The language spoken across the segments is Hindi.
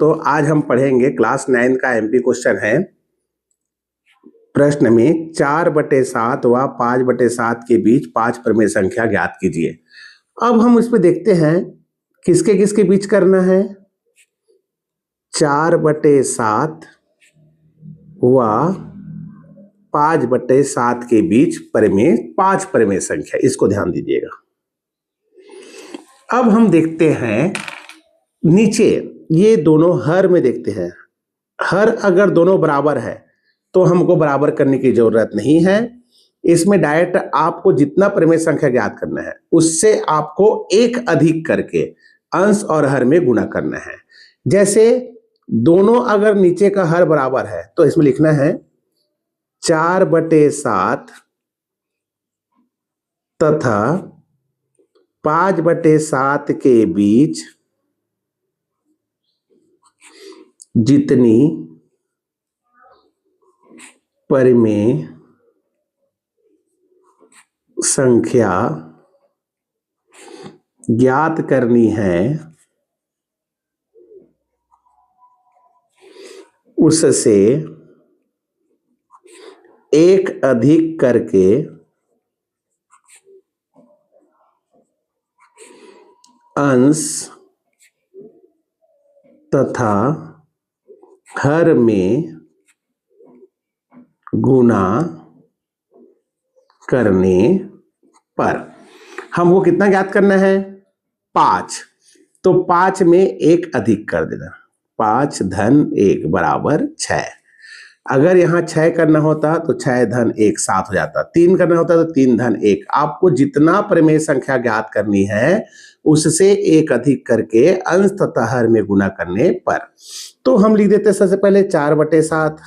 दोस्तों, आज हम पढ़ेंगे क्लास 9 का एमपी क्वेश्चन है। प्रश्न में 4/7 व 5/7 के बीच 5 परिमेय संख्या ज्ञात कीजिए। अब हम उस पर देखते हैं किसके किसके बीच करना है। 4/7 व 5/7 के बीच परिमेय 5 परिमेय संख्या, इसको ध्यान दीजिएगा। अब हम देखते हैं नीचे ये दोनों हर में देखते हैं। हर अगर दोनों बराबर है तो हमको बराबर करने की जरूरत नहीं है। इसमें डायरेक्ट आपको जितना परिमेय संख्या ज्ञात करना है उससे आपको एक अधिक करके अंश और हर में गुणा करना है। जैसे दोनों अगर नीचे का हर बराबर है तो इसमें लिखना है 4/7 तथा 5/7 के बीच जितनी परिमेय संख्या ज्ञात करनी है उससे एक अधिक करके अंश तथा हर में गुणा करने पर हमको कितना ज्ञात करना है? 5। तो 5 में एक अधिक कर देना, 5 धन 1 बराबर 6। अगर यहाँ 6 करना होता तो 6 धन 1 7 हो जाता, 3 करना होता तो 3 धन 1। आपको जितना परिमेय संख्या ज्ञात करनी है उससे एक अधिक करके अंश तथा हर में गुणा करने पर। तो हम लिख देते हैं सबसे पहले 4/7,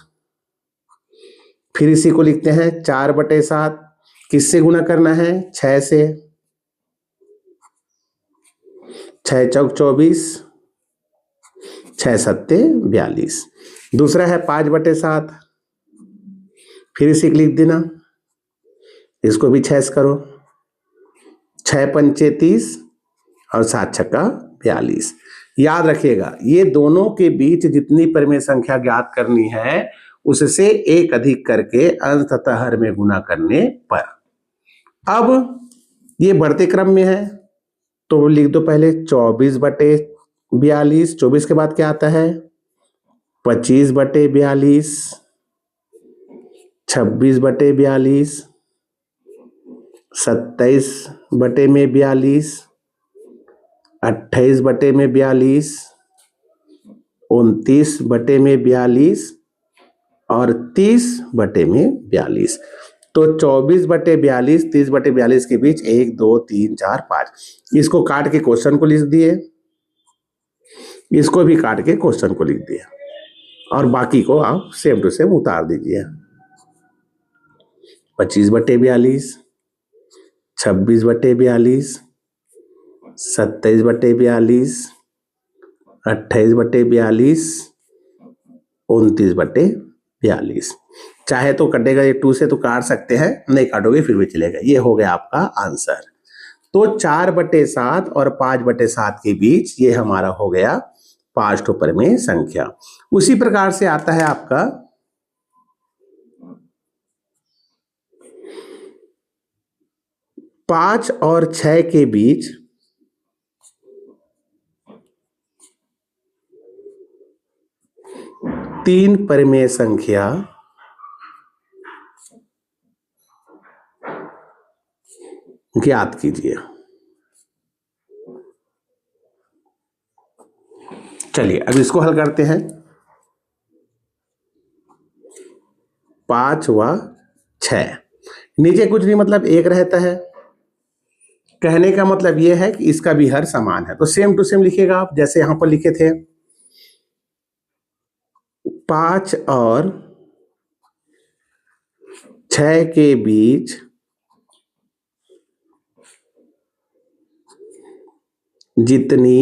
फिर इसी को लिखते हैं 4/7 किससे गुणा करना है? 6 से। 6 चौक 24, 6 सत्ते 42। दूसरा है 5/7, फिर इसी को लिख देना, इसको भी 6 से करो, 6 पंचे 30 और 7 छक्का 42। याद रखिएगा ये दोनों के बीच जितनी परिमेय संख्या ज्ञात करनी है उससे एक अधिक करके अंश तथा हर में गुणा करने पर। अब ये बढ़ते क्रम में है तो लिख दो पहले 24/42। 24 के बाद क्या आता है? 25/42, 26/42, 27/42, 28/42, 29/42 और 30/42। तो 24/42, 30/42 के बीच 1 2 3 4 5, इसको काट के क्वेश्चन को लिख दिए, इसको भी काट के क्वेश्चन को लिख दिए और बाकी को आप सेम टू सेम उतार दीजिए। 25/42, 26/42, 27/42, 28/42, 29/42। चाहे तो कटेगा ये 2 से तो काट सकते हैं, नहीं काटोगे फिर भी चलेगा। ये हो गया आपका आंसर। तो 4/7 और 5/7 के बीच ये हमारा हो गया 5 ठो परिमेय संख्या। उसी प्रकार से आता है आपका 5 और 6 के बीच तीन परिमेय संख्या ज्ञात कीजिए। चलिए अब इसको हल करते हैं। 5 व 6 नीचे कुछ नहीं, मतलब एक रहता है। कहने का मतलब यह है कि इसका भी हर समान है, तो सेम टू सेम लिखिएगा आप जैसे यहां पर लिखे थे। 5 और 6 के बीच जितनी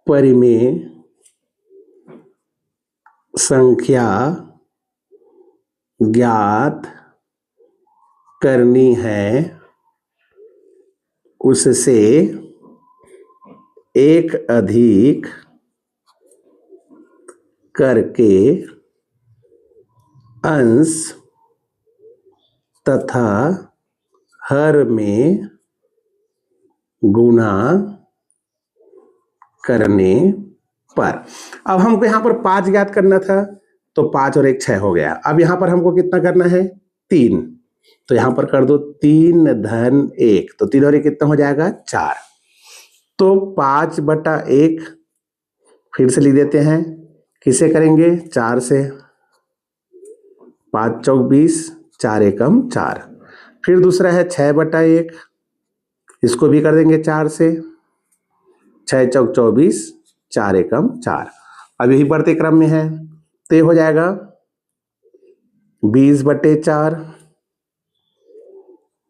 परिमेय संख्या ज्ञात करनी है उससे एक अधिक करके अंश तथा हर में गुणा करने पर। अब हमको यहां पर 5 ज्ञात करना था, तो 5 और 1 6 हो गया। अब यहां पर हमको कितना करना है? 3। तो यहां पर कर दो 3 धन 1, तो 3 और 1 कितना हो जाएगा? 4। तो 5/1 फिर से लिख देते हैं। किसे करेंगे? 4 से। 5 चौक 20, 4 एकम 4। फिर दूसरा है 6/1, इसको भी कर देंगे 4 से। 6 चौक 24, 4 एकम 4। अब यही बढ़ते क्रम में है, तो ये हो जाएगा 20/4,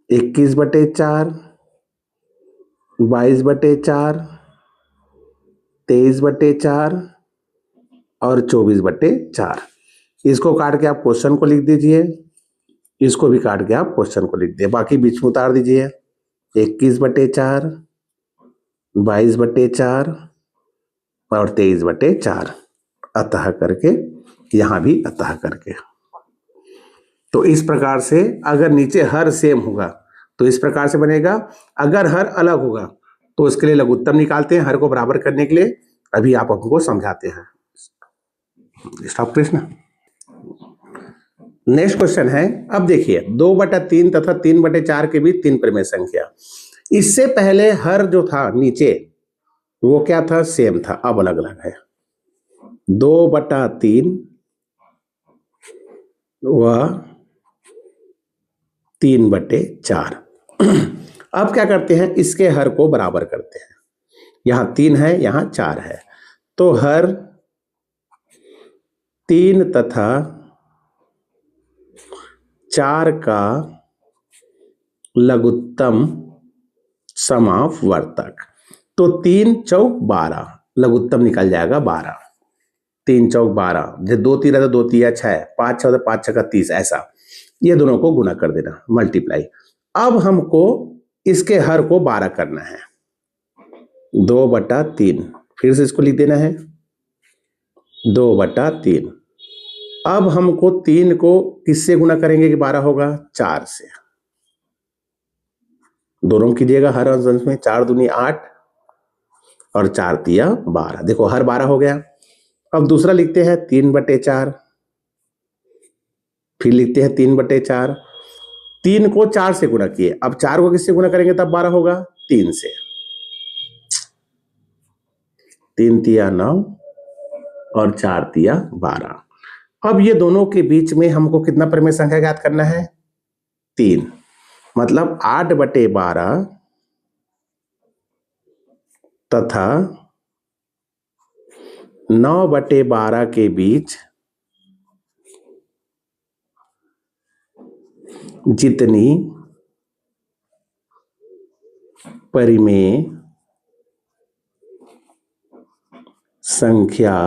21/4, 22/4, 23/4 और 24/4। इसको काट के आप क्वेश्चन को लिख दीजिए, इसको भी काट के आप क्वेश्चन को लिख दिए, बाकी बीच में उतार दीजिए। 21/4, 22/4 और 23/4, अतः करके यहां भी अतः करके। तो इस प्रकार से अगर नीचे हर सेम होगा तो इस प्रकार से बनेगा, अगर हर अलग होगा तो उसके लिए लघुत्तम निकालते हैं, हर को बराबर करने के लिए। अभी आप हमको समझाते हैं। स्टॉप प्रश्न। नेक्स्ट क्वेश्चन है, अब देखिए 2/3 तथा 3/4 के बीच 3 परिमेय संख्या। इससे पहले हर जो था नीचे वो क्या था? सेम था, अब अलग अलग है। 2/3 व 3/4। अब क्या करते हैं? इसके हर को बराबर करते हैं। यहां 3 है, यहां 4 है, तो हर 3 तथा 4 का लघुत्तम समावर्तक। तो 3 चौक 12, लघुत्तम निकल जाएगा 12। 3 चौक 12, जब 2 3 है तो 2 3 6, 5 6 तो 5 6 30, ऐसा ये दोनों को गुना कर देना, मल्टीप्लाई। अब हमको इसके हर को 12 करना है। 2/3, फिर से इसको लिख देना है 2/3। अब हमको 3 को किससे गुना करेंगे कि 12 होगा? 4 से। दोनों कीजिएगा हर अंश में, 4 दूनी 8 और 4 तिया 12। देखो हर 12 हो गया। अब दूसरा लिखते हैं 3/4, फिर लिखते हैं 3/4। 3 को 4 से गुना किए, अब 4 को किससे गुना करेंगे तब 12 होगा? 3 से। 3 तिया 9 और 4 तिया 12। अब ये दोनों के बीच में हमको कितना परिमेय संख्या ज्ञात करना है? 3। मतलब 8/12 तथा 9/12 के बीच जितनी परिमेय संख्या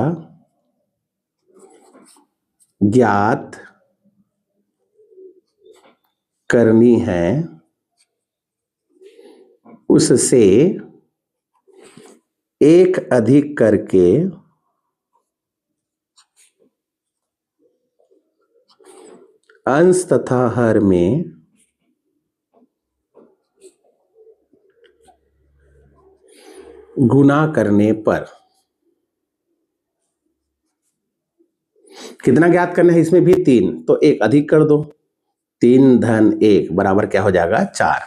ज्ञात करनी है उससे एक अधिक करके अंश तथा हर में गुना करने पर। कितना ज्ञात करना है? इसमें भी 3, तो 1 अधिक कर दो। 3 धन 1 बराबर क्या हो जाएगा? 4।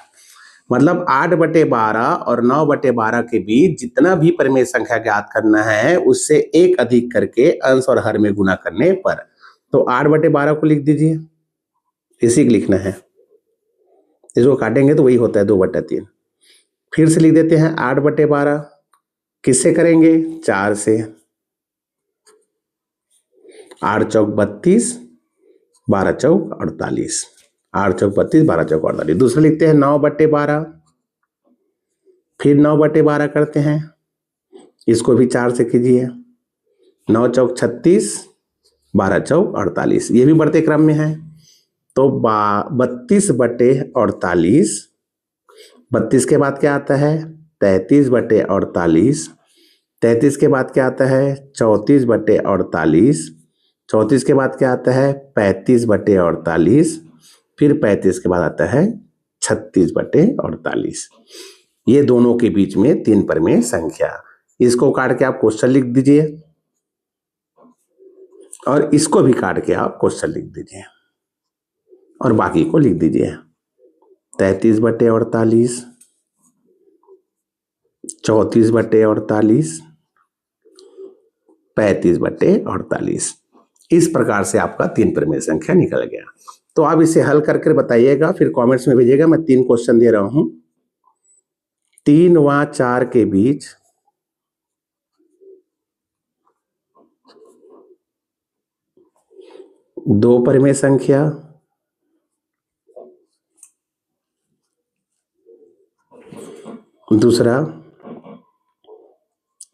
मतलब 8/12 और 9/12 के बीच जितना भी परिमेय संख्या ज्ञात करना है उससे 1 अधिक करके अंश और हर में गुना करने पर। तो 8/12 को लिख दीजिए, इसी को लिखना है। इसको काटेंगे तो वही होता है 2/3। फिर से लिख देते हैं 8/12, किससे करेंगे? 4 से। 8 चौक 32, 12 चौक 48। 8 चौक 32, 12 चौक 48। दूसरा लिखते हैं 9/12, फिर 9/12 करते हैं, इसको भी 4 से कीजिए। 9 चौक 36, 12 चौक 48, ये भी बढ़ते क्रम में है। तो 32/48, 32 के बाद क्या आता है? 33/48 33 के बाद क्या आता है 34/48, 34 के बाद क्या आता है 35/48, फिर 35 के बाद आता है 36/48। ये दोनों के बीच में 3 परिमेय संख्या, इसको काट के आप क्वेश्चन लिख दीजिए और इसको भी काट के आप क्वेश्चन लिख दीजिए और बाकी को लिख दीजिए। 33/48, 34/48, 35/48। इस प्रकार से आपका 3 परिमेय संख्या निकल गया। तो आप इसे हल करके बताइएगा, फिर कमेंट्स में भेजिएगा। मैं 3 क्वेश्चन दे रहा हूं। 3 व 4 के बीच दो परिमेय संख्या, दूसरा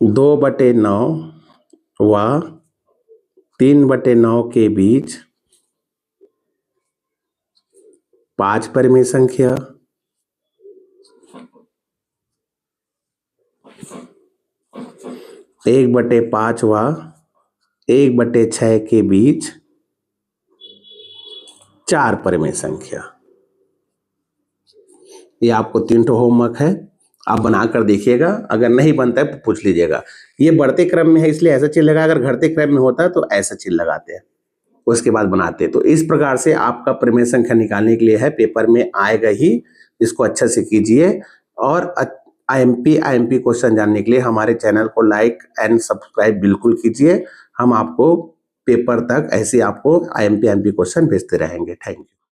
2/9 व 3/9 के बीच 5 परिमेय संख्या, 1/5 व 1/6 के बीच 4 परिमेय संख्या। ये आपको 3 ठो होमवर्क है, आप बनाकर देखिएगा। अगर नहीं बनता है तो पूछ लीजिएगा। ये बढ़ते क्रम में है इसलिए ऐसा चिन्ह लगा, अगर घटते क्रम में होता है तो ऐसा चिन्ह लगाते हैं, उसके बाद बनाते हैं। तो इस प्रकार से आपका परिमेय संख्या निकालने के लिए है, पेपर में आएगा ही, इसको अच्छे से कीजिए। और आईएमपी क्वेश्चन जानने के लिए हमारे चैनल को लाइक एंड सब्सक्राइब बिल्कुल कीजिए। हम आपको पेपर तक ऐसे आपको आईएमपी क्वेश्चन भेजते रहेंगे। Thank you.